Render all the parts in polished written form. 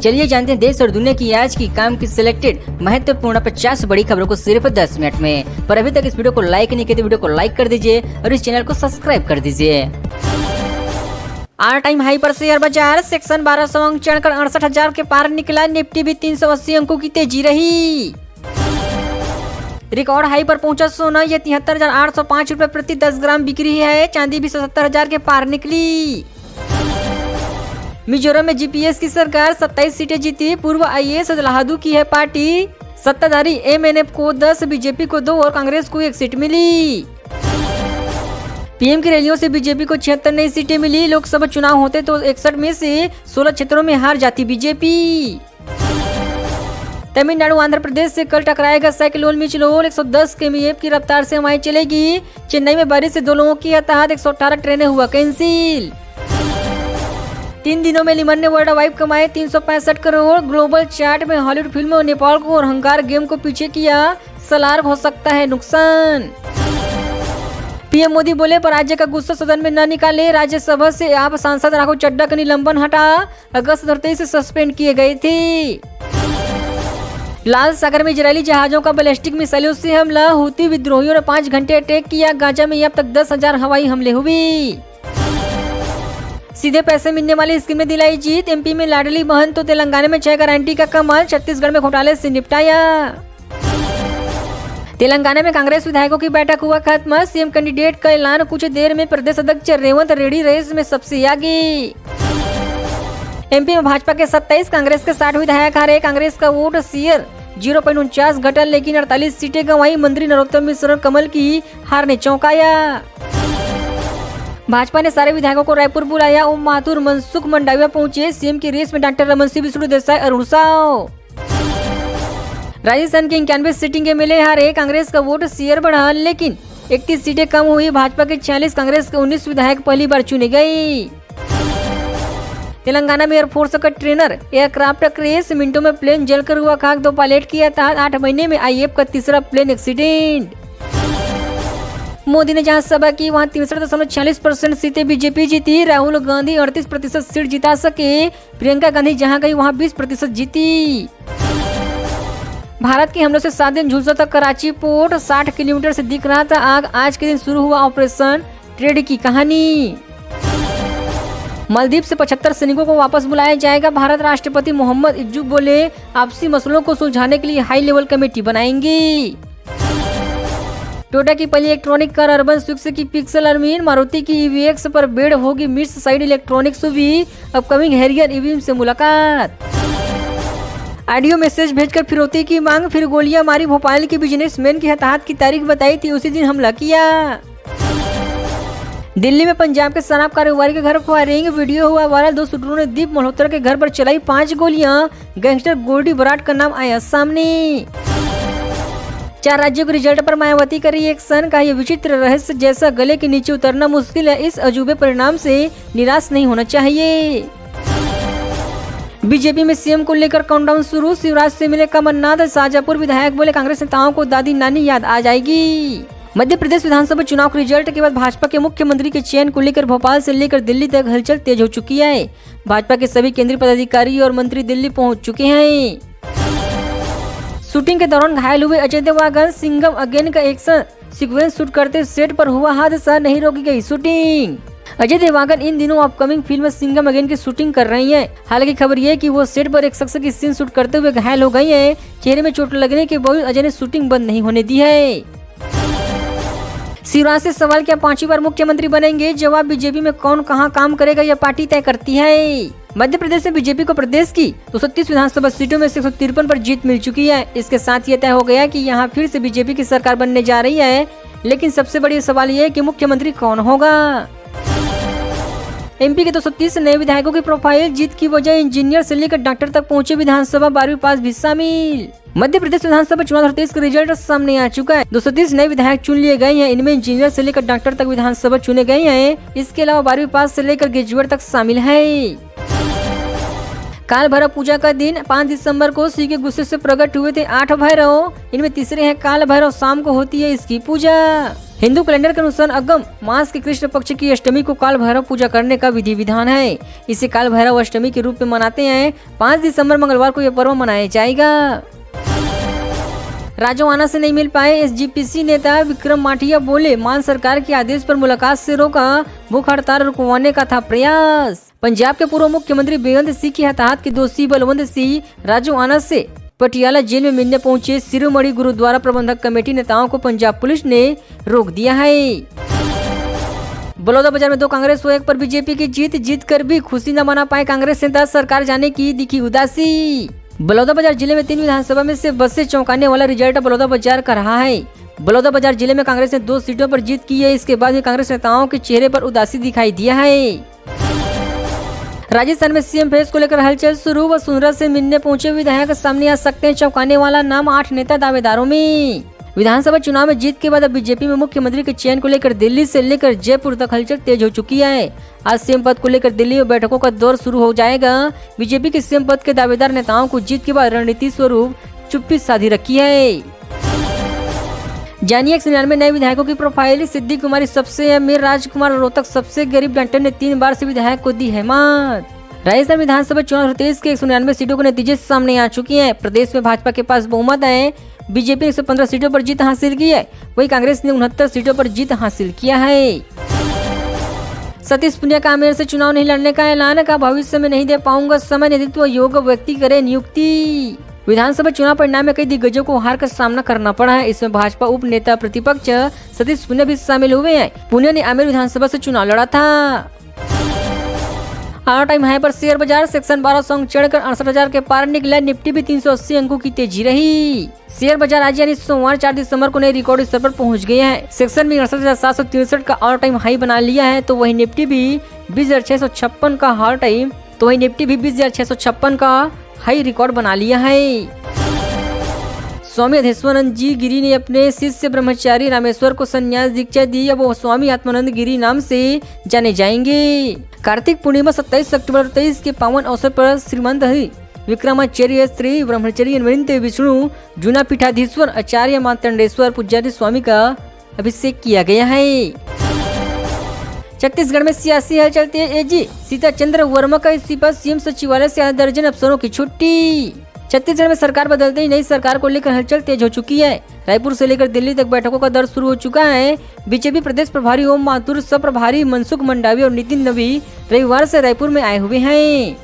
चलिए जानते हैं देश और दुनिया की आज की काम की सिलेक्टेड महत्वपूर्ण 50 बड़ी खबरों को सिर्फ 10 मिनट में। पर अभी तक इस वीडियो को लाइक नहीं किया तो वीडियो को लाइक कर दीजिए और इस चैनल को सब्सक्राइब कर दीजिए। ऑल टाइम हाई पर शेयर बाजार सेक्शन 1200 अंक चढ़कर 68,000 के पार निकला। निफ्टी भी 380 अंकों की तेजी रही। रिकॉर्ड हाई पर पहुंचा सोना, यह 73,805 रुपए प्रति 10 ग्राम बिक्री है। चांदी भी 77,000 के पार निकली। मिजोरम में जीपीएस की सरकार 27 सीटें जीती। पूर्व आईएएस लाहदू की है पार्टी। सत्ताधारी एमएनएफ को 10, बीजेपी को 2 और कांग्रेस को 1 सीट मिली। पीएम की रैलियों से बीजेपी को 76 नई सीटें मिली। लोकसभा चुनाव होते तो 61 में से 16 क्षेत्रों में हार जाती बीजेपी। तमिलनाडु आंध्र प्रदेश से कल टकराएगा साइक्लोन मिचलोन। 110 किमी की रफ्तार से हवाएं चलेगी। चेन्नई में बारिश से 2 लोगों की हताहत। 118 ट्रेनें हुआ कैंसिल। 3 दिनों में लिमन ने वर्ल्ड वाइड कमाए 365 करोड़। ग्लोबल चार्ट में हॉलीवुड फिल्मों नेपाल को और हंकार गेम को पीछे किया। सलार हो सकता है नुकसान। पीएम मोदी बोले, पर राज्य का गुस्सा सदन में न निकाले। राज्यसभा से आप सांसद राघव चड्ढा का निलंबन हटा। अगस्त 23 से सस्पेंड किए गए थे। लाल सागर में इजरायली जहाजों का बैलिस्टिक मिसाइलों से हमला। हूती विद्रोहियों ने 5 घंटे अटैक किया। गाजा में अब तक 10,000 हवाई हमले हुए। सीधे पैसे मिलने वाली स्कीम में दिलाई जीत। एमपी में लाडली बहन तो तेलंगाना में 6 गारंटी का कमाल। छत्तीसगढ़ में घोटाले से निपटाया। तेलंगाना में कांग्रेस विधायकों की बैठक हुआ खत्म। सीएम कैंडिडेट का ऐलान। कुछ देर में प्रदेश अध्यक्ष रेवंत रेड्डी रेस में सबसे आगे। एमपी में भाजपा के 27, कांग्रेस के 60 विधायक हारे। कांग्रेस का वोट शेयर 0.49 घटा, लेकिन 48 सीटें गंवाई। मंत्री नरोत्तम मिश्र कमल की हार ने चौंकाया। भाजपा ने सारे विधायकों को रायपुर बुलाया। ओम माथुर, मनसुख मंडाविया पहुंचे। सीएम की रेस में डॉक्टर रमन सिंह, विष्णु देसाई, अरुण साव। राजस्थान के 91 सीटिंग के मिले हारे। कांग्रेस का वोट शेयर बढ़ा, लेकिन 31 सीटें कम हुई। भाजपा के 46, कांग्रेस के 19 विधायक पहली बार चुने गए। तेलंगाना में एयरफोर्स का ट्रेनर एयरक्राफ्ट क्रैश। मिनटों में प्लेन जलकर हुआ खाक। 2 पायलट किया था। 8 महीने में आईएएफ का तीसरा प्लेन एक्सीडेंट। मोदी ने जहां सभा की वहां 63.46% सीटें बीजेपी जीती। राहुल गांधी 38% सीट जिता सके। प्रियंका गांधी जहां गई वहां 20% जीती। भारत के हमलों से 7 दिन झुलसा था कराची पोर्ट। 60 किलोमीटर से दिख रहा था आग। आज के दिन शुरू हुआ ऑपरेशन ट्रेड की कहानी। मालदीव से 75 सैनिकों को वापस बुलाया जाएगा। भारत राष्ट्रपति मोहम्मद इज्जू बोले, आपसी मसलों को सुलझाने के लिए हाई लेवल कमेटी बनाएंगे। टोयोटा की पहली इलेक्ट्रॉनिक कार अर्बन स्विफ्ट की पिक्सल अरमीन। मारुति की ईवीएक्स पर बेड होगी मिड्स साइड इलेक्ट्रॉनिक्स भी। अपकमिंग हैरियर ईवी से मुलाकात। ऑडियो मैसेज भेजकर फिरौती की मांग, फिर गोलियां मारी। भोपाल के बिजनेसमैन की हताहत की तारीख बताई थी, उसी दिन हमला किया। दिल्ली में पंजाब के शराब कारोबारी के घर फायरिंग, वीडियो हुआ वायरल। 2 शूटरों ने दीप मल्होत्रा के घर पर चलाई 5 गोलियां। गैंगस्टर गोल्डी बराड का नाम आया सामने। 4 राज्यों के रिजल्ट पर मायावती का रिएक्शन। का ये विचित्र रहस्य जैसा गले के नीचे उतरना मुश्किल है। इस अजूबे परिणाम से निराश नहीं होना चाहिए। बीजेपी में सीएम को लेकर काउंटडाउन शुरू। शिवराज से मिले कमलनाथ। शाहजहांपुर विधायक बोले, कांग्रेस नेताओं को दादी नानी याद आ जाएगी। मध्य प्रदेश विधानसभा चुनाव के रिजल्ट के बाद भाजपा के मुख्यमंत्री के चयन को लेकर भोपाल से लेकर दिल्ली तक हलचल तेज हो चुकी है। भाजपा के सभी केंद्रीय पदाधिकारी और मंत्री दिल्ली पहुंच चुके हैं। शूटिंग के दौरान घायल हुए अजय देवगन। सिंघम अगेन का एक्शन सीक्वेंस शूट करते सेट पर हुआ हादसा, नहीं रोकी गई शूटिंग। अजय देवगन इन दिनों अपकमिंग फिल्म सिंघम अगेन की शूटिंग कर रही हैं। हालांकि खबर यह है कि वो सेट पर एक शख्स की सीन शूट करते हुए घायल हो गई हैं। चेहरे में चोट लगने के बावजूद अजय ने शूटिंग बंद नहीं होने दी है। शिवराज से सवाल किया, 5वीं बार मुख्यमंत्री बनेंगे? जवाब, बीजेपी में कौन कहां काम करेगा यह पार्टी तय करती है। मध्य प्रदेश में बीजेपी को प्रदेश की 230 विधानसभा सीटों में से 153 पर जीत मिल चुकी है। इसके साथ ये तय हो गया कि यहां फिर से बीजेपी की सरकार बनने जा रही है। लेकिन सबसे बड़ी सवाल ये है कि मुख्यमंत्री कौन होगा। एमपी के 230 नए विधायकों की प्रोफाइल। जीत की वजह इंजीनियर से लेकर डॉक्टर तक पहुंचे विधानसभा 12वीं पास भी शामिल। मध्य प्रदेश विधानसभा चुनाव 2023 का रिजल्ट सामने आ चुका है। 230 नए विधायक चुन लिए गए हैं। इनमें इंजीनियर से लेकर डॉक्टर तक विधानसभा चुने गए हैं। इसके अलावा 12वीं पास से लेकर ग्रेजुएट तक शामिल है। काल भैरव पूजा का दिन 5 दिसंबर को शिव के गुस्से से प्रकट हुए थे 8 भैरव। इनमें तीसरे हैं काल भैरव। शाम को होती है इसकी पूजा। हिंदू कैलेंडर के अनुसार अगम मास के कृष्ण पक्ष की अष्टमी को काल भैरव पूजा करने का विधि विधान है। इसे काल भैरव अष्टमी के रूप में मनाते हैं। 5 दिसंबर मंगलवार को यह पर्व मनाया जाएगा। राजोआना से नहीं मिल पाए एसजीपीसी नेता विक्रम माठिया बोले, मान सरकार के आदेश पर मुलाकात से रोका, भूख हड़ताल रुकवाने का था प्रयास। पंजाब के पूर्व मुख्यमंत्री बेअंत सिंह की हताहत के दोषी बलवंत सिंह राजोआना से पटियाला जेल में मिलने पहुंचे शिरोमणि गुरुद्वारा प्रबंधक कमेटी नेताओं को पंजाब पुलिस ने रोक दिया है। बलौदाबाजार में 2 कांग्रेस व 1 पर बीजेपी की जीत कर भी खुशी न मना पाए कांग्रेस नेता, सरकार जाने की दिखी उदासी। बलौदाबाजार जिले में 3 विधानसभा में से बस से चौंकाने वाला रिजल्ट बलौदाबाजार का रहा है। बलौदाबाजार जिले में कांग्रेस ने 2 सीटों पर जीत की है। इसके बाद भी कांग्रेस नेताओं के चेहरे पर उदासी दिखाई दिया है। राजस्थान में सीएम फेस को लेकर हलचल शुरू, वसुंधरा से मिलने पहुंचे विधायक सामने आ सकते हैं चौंकाने वाला नाम, 8 नेता दावेदारों में। विधानसभा चुनाव में जीत के बाद अब बीजेपी में मुख्यमंत्री के चयन को लेकर दिल्ली से लेकर जयपुर तक हलचल तेज हो चुकी है। आज सीएम पद को लेकर दिल्ली में बैठकों का दौर शुरू हो जाएगा। बीजेपी के सीएम पद के दावेदार नेताओं को जीत के बाद रणनीति स्वरूप चुप्पी साधी रखी है। जानिए 199 नए विधायकों की प्रोफाइल। सिद्धि कुमारी सबसे अमीर, राजकुमार रोहतक सबसे गरीब, डंटन ने 3 बार से विधायक को दी है मात। राजस्थान विधानसभा चुनाव 23 के 199 सीटों के नतीजे सामने आ चुके हैं। प्रदेश में भाजपा के पास बहुमत है। बीजेपी ने 115 सीटों पर जीत हासिल की है, वही कांग्रेस ने 69 सीटों पर जीत हासिल किया है। सतीश पुनिया का आमेर से चुनाव नहीं लड़ने का ऐलान, का भविष्य में नहीं दे पाऊंगा समय, नेतृत्व योग्य व्यक्ति करे नियुक्ति। विधानसभा चुनाव परिणाम में कई दिग्गजों को हार का सामना करना पड़ा है। इसमें भाजपा उप नेता प्रतिपक्ष सतीश पुनिया भी शामिल हुए हैं। पुनिया ने आमेर विधानसभा से चुनाव लड़ा था। ऑल टाइम हाई पर शेयर बाजार, सेक्शन 1200 अंक चढ़कर 68,000 के पार निकला। निफ्टी भी 380 अंकों की तेजी रही। शेयर बाजार आज यानी सोमवार 4 दिसंबर को नए रिकॉर्ड स्तर पर पहुंच गए हैं। सेक्शन में 68,763 का ऑल टाइम हाई बना लिया है, तो वही निफ्टी भी 20,656 का हाई रिकॉर्ड बना लिया है। स्वामी अधेश्वरानंद जी गिरी ने अपने शिष्य ब्रह्मचारी रामेश्वर को संन्यास दीक्षा दी। अब वो स्वामी आत्मानंद गिरी नाम से जाने जाएंगे। कार्तिक पूर्णिमा 27 अक्टूबर 23 के पावन अवसर पर श्रीमंत विक्रमाचार्य स्त्री ब्रह्मचारी नृत्य विष्णु जूना पीठाधीश्वर आचार्य मार्तंडेश्वर पुजारी स्वामी का अभिषेक किया गया है। छत्तीसगढ़ में सियासी हलचल तेज। एजी सीता चंद्र वर्मा का इस्तीफा, सीएम सचिवालय से आधा दर्जन अफसरों की छुट्टी। छत्तीसगढ़ में सरकार बदलते ही नई सरकार को लेकर हलचल तेज हो चुकी है। रायपुर से लेकर दिल्ली तक बैठकों का दौर शुरू हो चुका है। बीजेपी प्रदेश प्रभारी ओम माथुर, सह प्रभारी मनसुख मंडावी और नितिन नवी रविवार से रायपुर में आए हुए हैं।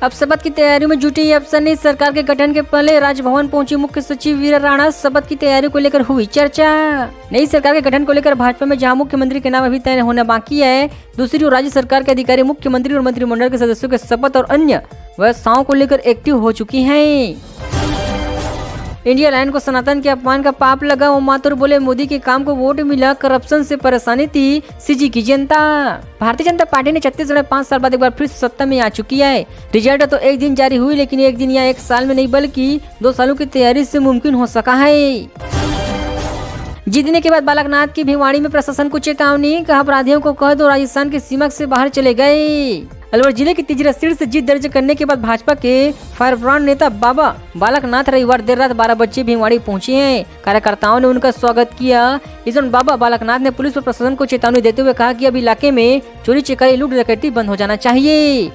अब शपथ की तैयारियों में जुटी अफसर सरकार के गठन के पहले राजभवन पहुंची मुख्य सचिव वीरा राणा। शपथ की तैयारी को लेकर हुई चर्चा। नई सरकार के गठन को लेकर भाजपा में जहां मुख्यमंत्री के नाम अभी तय होना बाकी है, दूसरी ओर राज्य सरकार के अधिकारी मुख्यमंत्री और मंत्रिमंडल के सदस्यों के शपथ और अन्य व्यवस्थाओं को लेकर एक्टिव हो चुकी हैं। इंडिया लाइन को सनातन के अपमान का पाप लगा। ओम माथुर बोले, मोदी के काम को वोट मिला, करप्शन से परेशानी थी सीजी की जनता। भारतीय जनता पार्टी ने छत्तीसगढ़ में 5 साल बाद एक बार फिर सत्ता में आ चुकी है। रिजल्ट तो एक दिन जारी हुई, लेकिन एक दिन या एक साल में नहीं बल्कि 2 सालों की तैयारी से मुमकिन हो सका है। जीतने के बाद बालकनाथ की भिवाड़ी में प्रशासन को चेतावनी, कहा अपराधियों को कह दो राजस्थान की सीमा से बाहर चले गए। अलवर जिले की तिजरा सीट से जीत दर्ज करने के बाद भाजपा के फायरब्रांड नेता बाबा बालकनाथ रविवार देर रात 12 बजे भिवाड़ी पहुंचे हैं। कार्यकर्ताओं ने उनका स्वागत किया। इस दौरान बाबा बालकनाथ ने पुलिस और प्रशासन को चेतावनी देते हुए कहा कि अब इलाके में चोरी चकारी लूट डकैती बंद हो जाना चाहिए।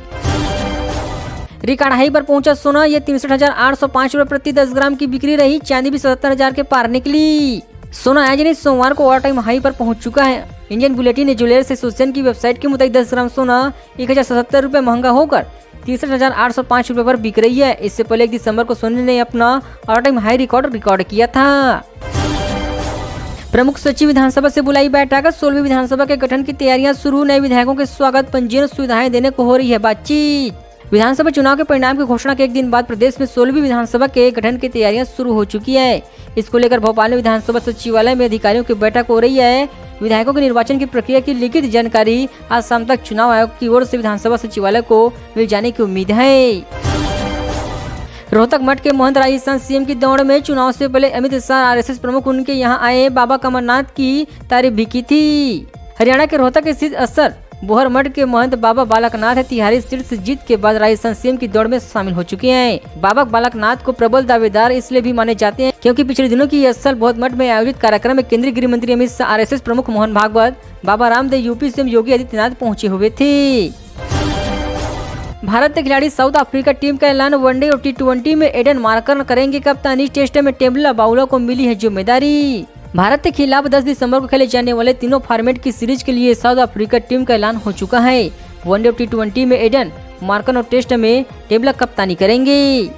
रिकॉर्ड हाई पर पहुंचा सोना, ये 63,805 रुपए प्रति 10 ग्राम की बिक्री रही। चांदी भी 77,000 के पार निकली। सोना आज यानी सोमवार को ऑल टाइम हाई पर पहुंच चुका है। इंडियन बुलेटिन ज्वेलर्स एसोसिएशन की वेबसाइट के मुताबिक 10 ग्राम सोना 1,077 रुपए महंगा होकर 63,805 रुपए पर बिक रही है। इससे पहले 1 दिसंबर को सोने ने अपना ऑल टाइम हाई रिकॉर्ड किया था। प्रमुख सचिव विधानसभा से बुलाई बैठक, 16वीं विधानसभा के गठन की तैयारियां शुरू। नए विधायकों के स्वागत, पंजीयन सुविधाएं देने को हो रही है बातचीत। विधानसभा चुनाव के परिणाम की घोषणा के एक दिन बाद प्रदेश में 16वीं विधानसभा के गठन की तैयारियां शुरू हो चुकी है। इसको लेकर भोपाल में विधानसभा सचिवालय में अधिकारियों की बैठक हो रही है। विधायकों के निर्वाचन की प्रक्रिया की लिखित जानकारी आज शाम तक चुनाव आयोग की ओर से विधानसभा सचिवालय को मिल जाने की उम्मीद है। रोहतक मठ के महंत राजस्थान सीएम की दौड़ में, चुनाव से पहले अमित शाह आरएसएस प्रमुख उनके यहां आए, बाबा कमरनाथ की तारीफ भी की थी। हरियाणा के रोहतक स्थित असर बोहर मठ के महंत बाबा बालकनाथ तिहारी सीट से जीत के बाद राजस्थान सीएम की दौड़ में शामिल हो चुके हैं। बाबा बालकनाथ को प्रबल दावेदार इसलिए भी माने जाते हैं क्योंकि पिछले दिनों की स्थल बोहर मठ में आयोजित कार्यक्रम में केंद्रीय गृह मंत्री अमित शाह, RSS प्रमुख मोहन भागवत, बाबा रामदेव, यूपी सीएम योगी आदित्यनाथ पहुँचे हुए थे। भारत के खिलाड़ी साउथ अफ्रीका टीम का ऐलान, वनडे और T20 में एडन मार्कर करेंगे कप्तानी, टेस्ट में टेबला बाउला को मिली है जिम्मेदारी। भारत के खिलाफ 10 दिसंबर को खेले जाने वाले तीनों फॉर्मेट की सीरीज के लिए साउथ अफ्रीका टीम का ऐलान हो चुका है। वनडे और T20 में एडन मार्कर और टेस्ट में टेबला कप्तानी करेंगे।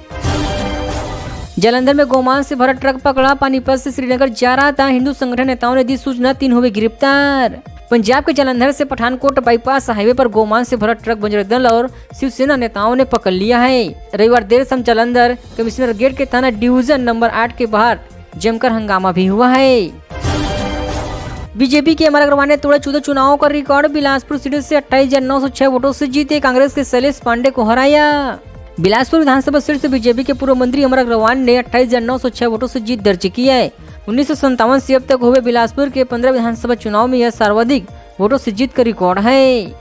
जालंधर में गोमांस से भरा ट्रक पकड़ा, पानीपत से श्रीनगर जा रहा था। हिंदू संगठन नेताओं ने दी सूचना, 3 हुए गिरफ्तार। पंजाब के जालंधर से पठानकोट बाईपास हाईवे पर गोमांस से भरा ट्रक बजरंग दल और शिवसेना नेताओं ने पकड़ लिया है। रविवार देर शाम जालंधर कमिश्नर गेट के थाना डिवीजन नंबर 8 के बाहर जमकर हंगामा भी हुआ है। बीजेपी के अमर अग्रवाल ने तोड़ा 14 चुनावों का रिकॉर्ड, बिलासपुर सीट से 28,906 वोटों से जीते, कांग्रेस के शैलेश पांडे को हराया। बिलासपुर विधानसभा सीट से बीजेपी के पूर्व मंत्री अमर अग्रवाल ने 28,906 वोटों से जीत दर्ज की है। 1957 से अब तक हुए बिलासपुर के 15 विधानसभा चुनाव में यह सर्वाधिक वोटों से जीत का रिकॉर्ड है।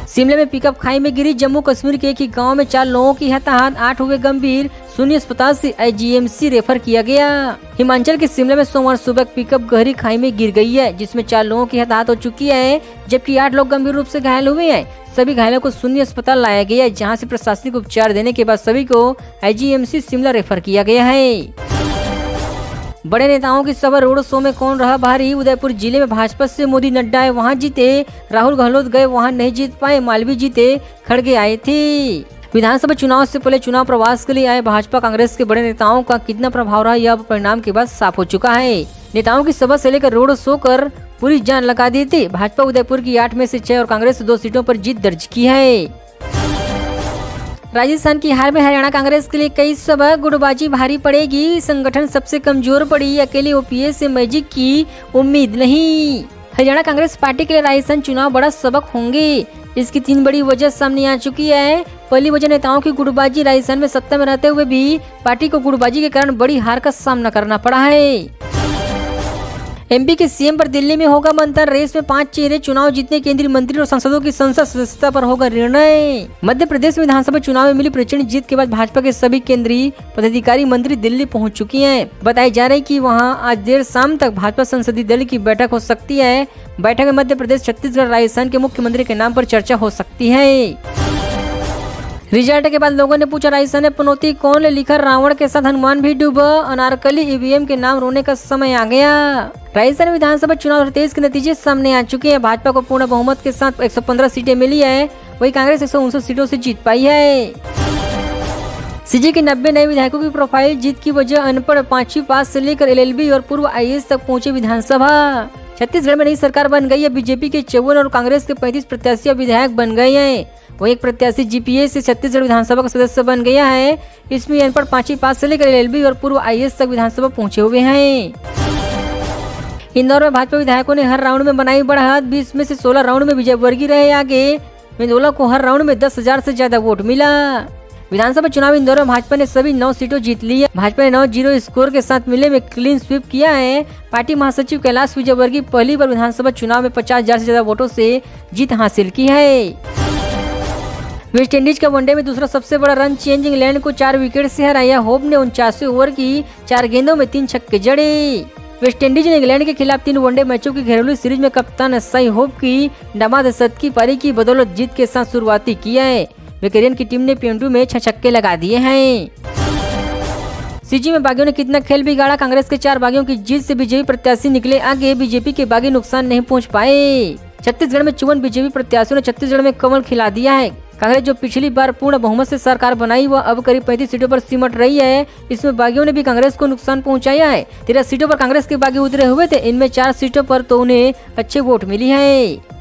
शिमला में पिकअप खाई में गिरी, जम्मू कश्मीर के एक ही गांव में 4 लोगों की हताहत, 8 हुए गंभीर, सुन्नी अस्पताल से IGMC रेफर किया गया। हिमाचल के शिमला में सोमवार सुबह पिकअप गहरी खाई में गिर गई है, जिसमें 4 लोगों की हताहत हो चुकी है, जबकि 8 लोग गंभीर रूप से घायल हुए हैं। सभी घायलों को सुन्नी अस्पताल लाया गया है, जहां से प्रशासनिक उपचार देने के बाद सभी को IGMC शिमला रेफर किया गया है। बड़े नेताओं की सभा रोड शो में कौन रहा भारी, उदयपुर जिले में भाजपा से मोदी नड्डा आए वहां जीते, राहुल गहलोत गए वहां नहीं जीत पाए, मालवीय जीते, खड़गे आए थे। विधानसभा चुनाव से पहले चुनाव प्रवास के लिए आए भाजपा कांग्रेस के बड़े नेताओं का कितना प्रभाव रहा, यह परिणाम के बाद साफ हो चुका है। नेताओं की सभा से लेकर रोड शो कर पूरी जान लगा दी थी। भाजपा उदयपुर की 8 में से 6 और कांग्रेस 2 सीटों पर जीत दर्ज की है। राजस्थान की हार में हरियाणा कांग्रेस के लिए कई सभा गुटबाजी भारी पड़ेगी, संगठन सबसे कमजोर पड़ी, अकेले OPS से मैजिक की उम्मीद नहीं। हरियाणा कांग्रेस पार्टी के लिए राजस्थान चुनाव बड़ा सबक होंगे। इसकी 3 बड़ी वजह सामने आ चुकी है। पहली वजह नेताओं की गुटबाजी, राजस्थान में सत्ता में रहते हुए भी पार्टी को गुटबाजी के कारण बड़ी हार का सामना करना पड़ा है। MP के CM पर दिल्ली में होगा मंथन, रेस में 5 चेहरे, चुनाव जीतने केंद्रीय मंत्री और सांसदों की संसद सदस्यता पर होगा निर्णय। मध्य प्रदेश में विधानसभा चुनाव में मिली प्रचंड जीत के बाद भाजपा के सभी केंद्रीय पदाधिकारी मंत्री दिल्ली पहुंच चुकी हैं। बताई जा रही कि वहां आज देर शाम तक भाजपा संसदीय दल की बैठक हो सकती है। बैठक में मध्य प्रदेश, छत्तीसगढ़, राजस्थान के मुख्यमंत्री के नाम पर चर्चा हो सकती है। रिजल्ट के बाद लोगों ने पूछा, राजस्थान में पनौती कौन ले, लिखा रावण के साथ हनुमान भी डूबा, अनारकली EVM के नाम रोने का समय आ गया। राजस्थान विधानसभा चुनाव 2023 के नतीजे सामने आ चुके हैं। भाजपा को पूर्ण बहुमत के साथ 115 सीटें मिली है, वही कांग्रेस 159 सीटों से जीत पाई है। CG के 90 नए विधायकों की प्रोफाइल, जीत की वजह अनपढ़, 5वीं पास से लेकर LLB और पूर्व IAS तक पहुंचे विधानसभा। छत्तीसगढ़ में नई सरकार बन गई है। बीजेपी के 54 और कांग्रेस के 35 प्रत्याशी विधायक बन गए हैं। वही एक प्रत्याशी GPA से छत्तीसगढ़ विधानसभा का सदस्य बन गया है। इसमें अनपढ़ 5वीं पास से लेकर LLB और पूर्व IAS तक विधानसभा पहुंचे हुए हैं। इंदौर में भाजपा विधायकों ने हर राउंड में बनाई बढ़त, 20 में से 16 राउंड में विजयवर्गीय रहे आगे। मेंदोला को हर राउंड में 10,000 से ज्यादा वोट मिला। विधानसभा चुनाव इंदौर में भाजपा ने सभी 9 सीटों जीत ली है। भाजपा ने 9-0 स्कोर के साथ मिले में क्लीन स्वीप किया है। पार्टी महासचिव कैलाश विजयवर्गीय पहली बार विधानसभा चुनाव में 50,000 से ज्यादा वोटों से जीत हासिल की है। वेस्ट इंडीज का वनडे में दूसरा सबसे बड़ा रन चेंज, इंग्लैंड को 4 विकेट से हराया। होप ने 49 ओवर की 4 गेंदों में 3 छक्के जड़े। वेस्ट इंडीज ने इंग्लैंड के खिलाफ 3 वनडे मैचों की घरेलू सीरीज में कप्तान शाई होप की दामाद सद की पारी की बदौलत जीत के साथ शुरुआती किया है। वेकेरियन की टीम ने P2 में 6 छक्के लगा दिए हैं। CG में बागियों ने कितना खेल बिगाड़ा, कांग्रेस के 4 बागियों की जीत से बीजेपी प्रत्याशी निकले आगे। बीजेपी के बागी नुकसान नहीं पहुंच पाए। छत्तीसगढ़ में 54 बीजेपी प्रत्याशियों ने छत्तीसगढ़ में कमल खिला दिया है। कांग्रेस जो पिछली बार पूर्ण बहुमत से सरकार बनाई वह अब करीब 35 सीटों पर सिमट रही है। इसमें बागियों ने भी कांग्रेस को नुकसान पहुंचाया है। 13 सीटों पर कांग्रेस के बागी उतरे हुए थे। इनमें 4 सीटों पर तो उन्हें अच्छे वोट मिली है।